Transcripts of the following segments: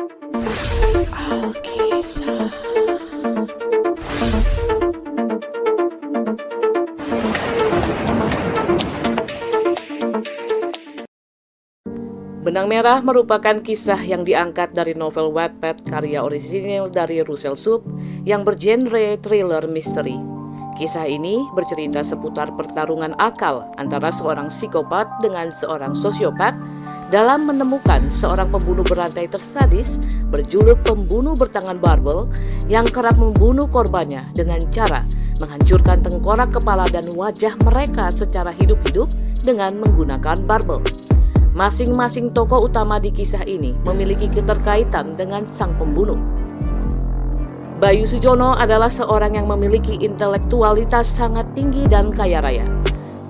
Alkisah. Benang Merah merupakan kisah yang diangkat dari novel Wattpad karya orisinil dari Russell Soup yang bergenre thriller misteri. Kisah ini bercerita seputar pertarungan akal antara seorang psikopat dengan seorang sosiopat dalam menemukan seorang pembunuh berantai tersadis berjuluk pembunuh bertangan barbel yang kerap membunuh korbannya dengan cara menghancurkan tengkorak, kepala, dan wajah mereka secara hidup-hidup dengan menggunakan barbel. Masing-masing tokoh utama di kisah ini memiliki keterkaitan dengan sang pembunuh. Bayu Sujono adalah seorang yang memiliki intelektualitas sangat tinggi dan kaya raya.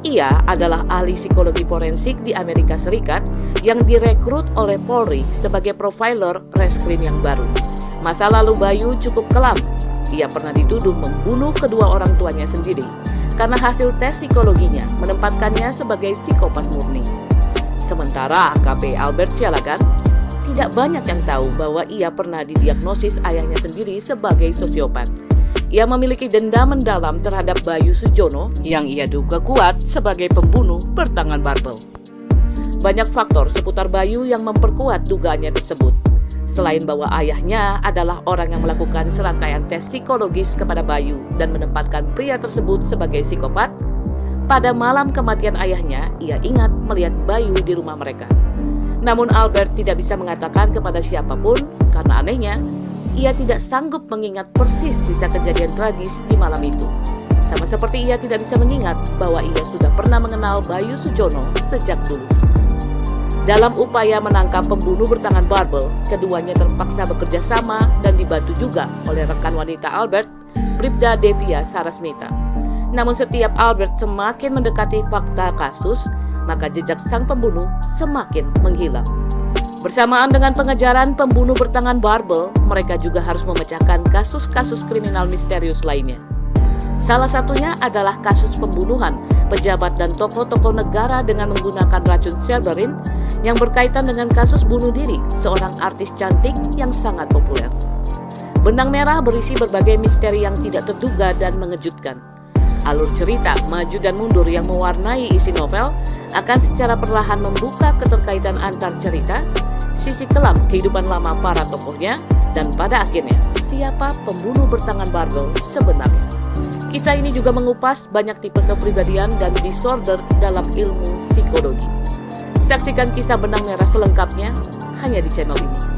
Ia adalah ahli psikologi forensik di Amerika Serikat yang direkrut oleh Polri sebagai profiler reskrim yang baru. Masa lalu Bayu cukup kelam. Ia pernah dituduh membunuh kedua orang tuanya sendiri karena hasil tes psikologinya menempatkannya sebagai psikopat murni. Sementara AKP Albert Sialagan tidak banyak yang tahu bahwa ia pernah didiagnosis ayahnya sendiri sebagai sosiopat. Ia memiliki dendam mendalam terhadap Bayu Sujono yang ia duga kuat sebagai pembunuh bertangan barbel. Banyak faktor seputar Bayu yang memperkuat dugaannya tersebut. Selain bahwa ayahnya adalah orang yang melakukan serangkaian tes psikologis kepada Bayu dan menempatkan pria tersebut sebagai psikopat, pada malam kematian ayahnya, ia ingat melihat Bayu di rumah mereka. Namun Albert tidak bisa mengatakan kepada siapapun karena anehnya, ia tidak sanggup mengingat persis sisa kejadian tragis di malam itu. Sama seperti ia tidak bisa mengingat bahwa ia sudah pernah mengenal Bayu Sujono sejak dulu. Dalam upaya menangkap pembunuh bertangan barbel, keduanya terpaksa bekerja sama dan dibantu juga oleh rekan wanita Albert, Bribda Devia Sarasmita. Namun setiap Albert semakin mendekati fakta kasus, maka jejak sang pembunuh semakin menghilang. Bersamaan dengan pengejaran pembunuh bertangan barbel, mereka juga harus memecahkan kasus-kasus kriminal misterius lainnya. Salah satunya adalah kasus pembunuhan pejabat dan tokoh-tokoh negara dengan menggunakan racun Cerberin yang berkaitan dengan kasus bunuh diri seorang artis cantik yang sangat populer. Benang Merah berisi berbagai misteri yang tidak terduga dan mengejutkan. Alur cerita maju dan mundur yang mewarnai isi novel akan secara perlahan membuka keterkaitan antar cerita, sisi kelam kehidupan lama para tokohnya, dan pada akhirnya siapa pembunuh bertangan barbel sebenarnya. Kisah ini juga mengupas banyak tipe kepribadian dan disorder dalam ilmu psikologi. Saksikan kisah Benang Merah selengkapnya hanya di channel ini.